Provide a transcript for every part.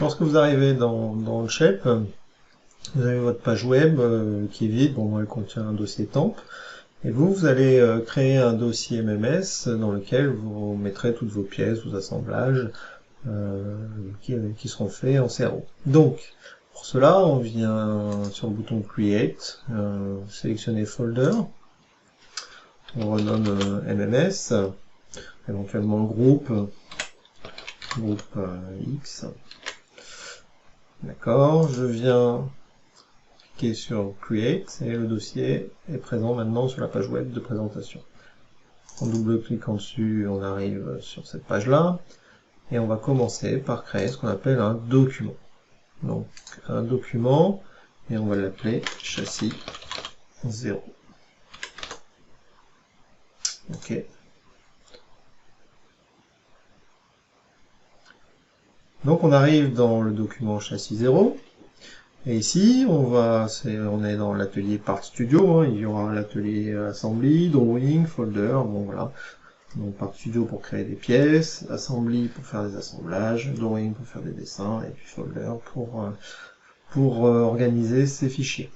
Lorsque vous arrivez dans le shape, vous avez votre page web qui est vide, bon, elle contient un dossier temp, et vous allez créer un dossier MMS dans lequel vous mettrez toutes vos pièces, vos assemblages, qui seront faits en CRO. Donc, pour cela, on vient sur le bouton Create, sélectionner Folder, on renomme MMS, éventuellement groupe X. D'accord, je viens cliquer sur Create et le dossier est présent maintenant sur la page web de présentation. En double-cliquant dessus, on arrive sur cette page-là et on va commencer par créer ce qu'on appelle un document. Donc un document, et on va l'appeler châssis 0. Ok. Donc on arrive dans le document châssis 0, et ici on est dans l'atelier Part Studio, hein, il y aura l'atelier Assembly, Drawing, Folder, bon voilà. Donc Part Studio pour créer des pièces, Assembly pour faire des assemblages, Drawing pour faire des dessins, et puis Folder pour organiser ces fichiers.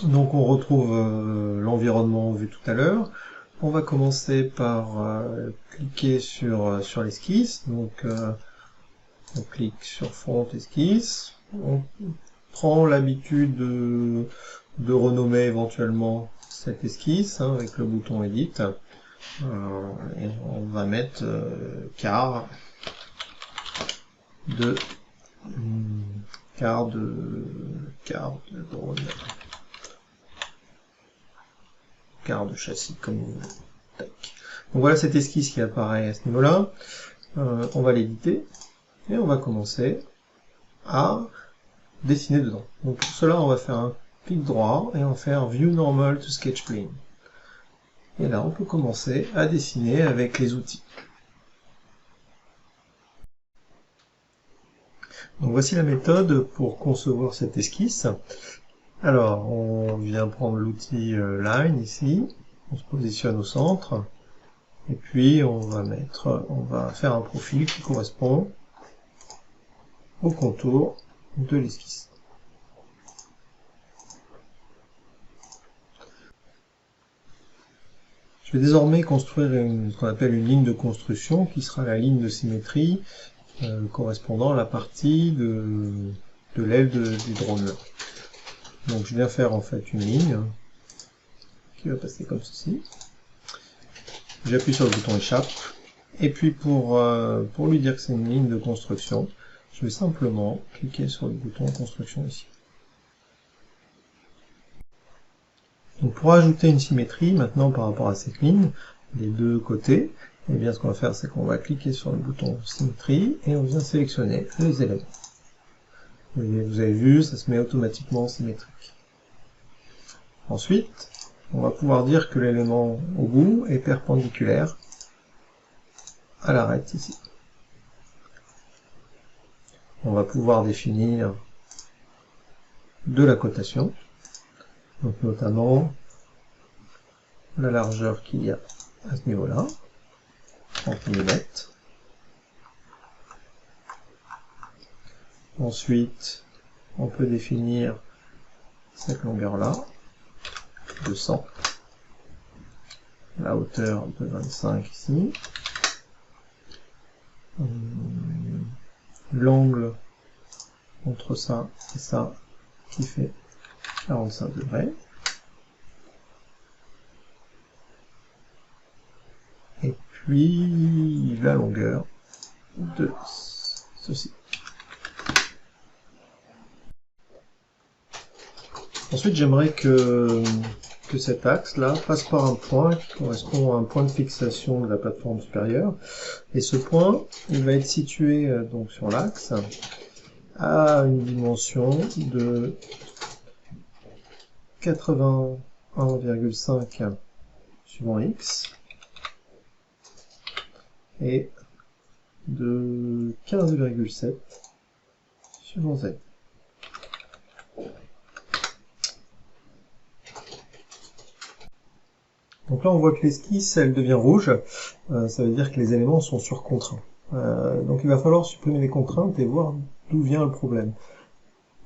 Donc on retrouve l'environnement vu tout à l'heure. On va commencer par cliquer sur l'esquisse. Donc on clique sur Front Esquisse. On prend l'habitude de renommer éventuellement cette esquisse hein, avec le bouton Edit. Et on va mettre quart de drone. Quart de châssis comme vous voulez. Tac. Donc voilà cette esquisse qui apparaît à ce niveau-là. On va l'éditer et on va commencer à dessiner dedans. Donc pour cela, on va faire un clic droit et on va faire View Normal to Sketch Plane. Et là, on peut commencer à dessiner avec les outils. Donc voici la méthode pour concevoir cette esquisse. Alors, on vient prendre l'outil Line ici, on se positionne au centre, et puis on va faire un profil qui correspond au contour de l'esquisse. Je vais désormais construire ce qu'on appelle une ligne de construction, qui sera la ligne de symétrie correspondant à la partie de l'aile du drone. Donc je viens faire en fait une ligne qui va passer comme ceci. J'appuie sur le bouton échappe. Et puis pour lui dire que c'est une ligne de construction, je vais simplement cliquer sur le bouton construction ici. Donc pour ajouter une symétrie maintenant par rapport à cette ligne, des deux côtés, eh bien ce qu'on va faire c'est qu'on va cliquer sur le bouton symétrie et on vient sélectionner les éléments. Vous avez vu, ça se met automatiquement symétrique. Ensuite, on va pouvoir dire que l'élément au bout est perpendiculaire à l'arête ici. On va pouvoir définir de la cotation, donc notamment la largeur qu'il y a à ce niveau-là, 30 mm. Ensuite, on peut définir cette longueur-là, de 100, la hauteur de 25 ici, l'angle entre ça et ça qui fait 45 degrés, et puis la longueur de ceci. Ensuite, j'aimerais que cet axe-là passe par un point qui correspond à un point de fixation de la plateforme supérieure. Et ce point, il va être situé donc sur l'axe à une dimension de 81,5 suivant x et de 15,7 suivant z. Donc là on voit que l'esquisse elle devient rouge, ça veut dire que les éléments sont surcontraints. Donc il va falloir supprimer les contraintes et voir d'où vient le problème.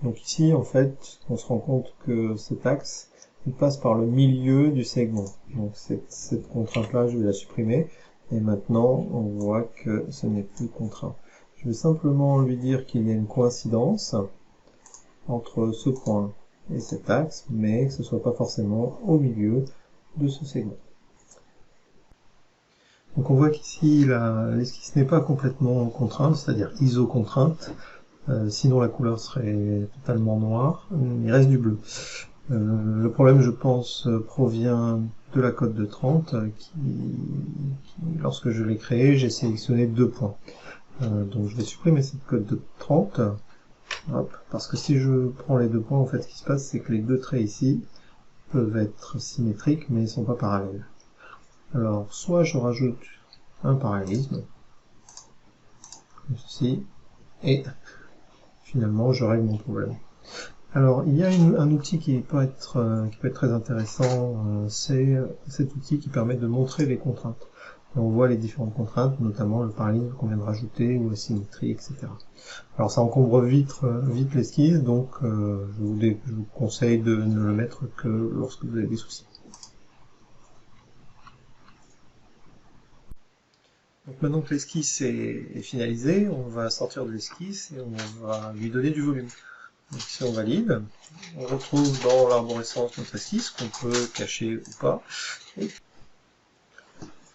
Donc ici, en fait, on se rend compte que cet axe, il passe par le milieu du segment. Donc cette contrainte-là, je vais la supprimer. Et maintenant, on voit que ce n'est plus contraint. Je vais simplement lui dire qu'il y a une coïncidence entre ce point et cet axe, mais que ce ne soit pas forcément au milieu de ce segment. Donc on voit qu'ici, l'esquisse n'est pas complètement contrainte, c'est-à-dire iso-contrainte. Sinon la couleur serait totalement noire, il reste du bleu. Le problème, je pense, provient de la cote de 30, lorsque je l'ai créée, j'ai sélectionné 2 points. Donc je vais supprimer cette cote de 30, hop, parce que si je prends les 2 points, en fait, ce qui se passe, c'est que les 2 traits ici peuvent être symétriques, mais ils ne sont pas parallèles. Alors, soit je rajoute un parallélisme, comme ceci, et finalement, je règle mon problème. Alors, il y a un outil qui peut être très intéressant, c'est cet outil qui permet de montrer les contraintes. Et on voit les différentes contraintes, notamment le parallélisme qu'on vient de rajouter, ou la symétrie, etc. Alors ça encombre vite l'esquisse, donc je vous conseille de ne le mettre que lorsque vous avez des soucis. Donc maintenant que l'esquisse est finalisée, on va sortir de l'esquisse et on va lui donner du volume. Donc si on valide, on retrouve dans l'arborescence notre esquisse qu'on peut cacher ou pas.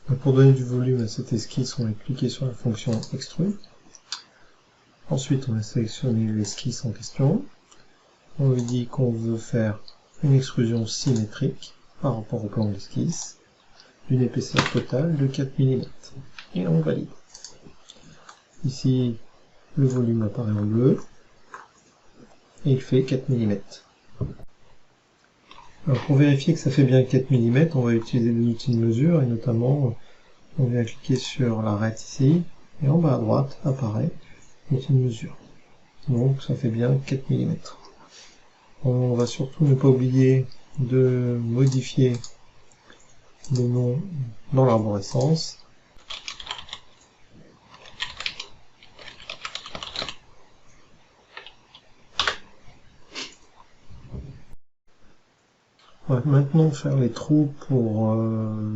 Donc pour donner du volume à cette esquisse, on va cliquer sur la fonction extrude. Ensuite, on va sélectionner l'esquisse en question. On lui dit qu'on veut faire une extrusion symétrique par rapport au plan de l'esquisse, d'une épaisseur totale de 4 mm. Et on valide. Ici, le volume apparaît en bleu, et il fait 4 mm. Alors pour vérifier que ça fait bien 4 mm, on va utiliser des outils de mesure, et notamment, on vient cliquer sur l'arête ici, et en bas à droite apparaît l'outil de mesure. Donc ça fait bien 4 mm. On va surtout ne pas oublier de modifier le nom dans l'arborescence. On va maintenant faire les trous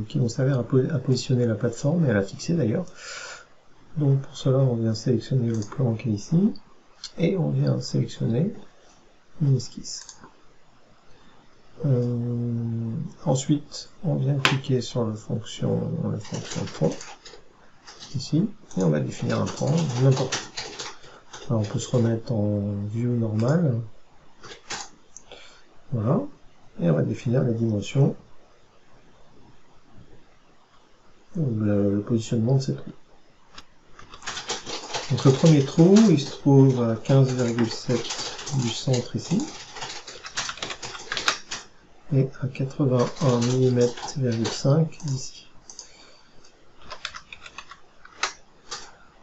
qui vont servir à positionner la plateforme et à la fixer d'ailleurs. Donc pour cela, on vient sélectionner le plan qui est ici et on vient sélectionner une esquisse. Ensuite, on vient cliquer sur la fonction point ici et on va définir un point n'importe où. Alors on peut se remettre en view normal. Voilà. Et on va définir les dimensions, le positionnement de ces trous. Donc le premier trou, il se trouve à 15,7 du centre ici, et à 81 mm,5 d'ici.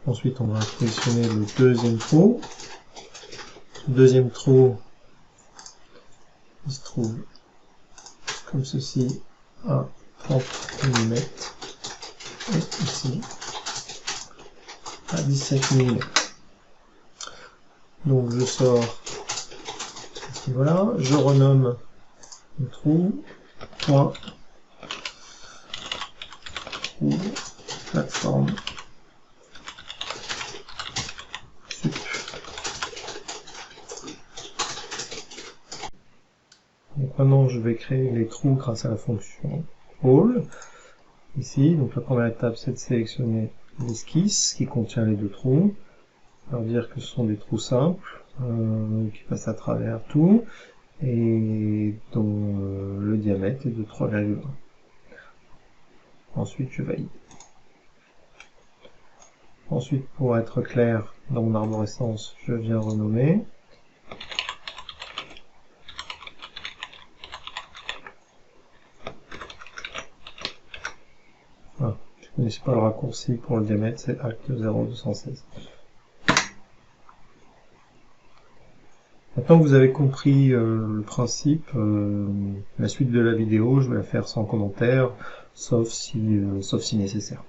Ensuite, on va positionner le deuxième trou. Le deuxième trou, il se trouve comme ceci à 30 mm et ici à 17 mm. Donc je sors ici, voilà, je renomme le trou point trou plateforme sup. Donc maintenant je vais créer les trous grâce à la fonction all ici. Donc la première étape, c'est de sélectionner l'esquisse qui contient les deux trous, leur dire que ce sont des trous simples qui passent à travers tout et dont le diamètre est de 3,1. Ensuite je valide. Ensuite, pour être clair dans mon arborescence, je viens renommer. Voilà. Je ne connaissais pas le raccourci pour le diamètre, c'est acte 0216. Maintenant que vous avez compris le principe, la suite de la vidéo, je vais la faire sans commentaire, sauf si nécessaire.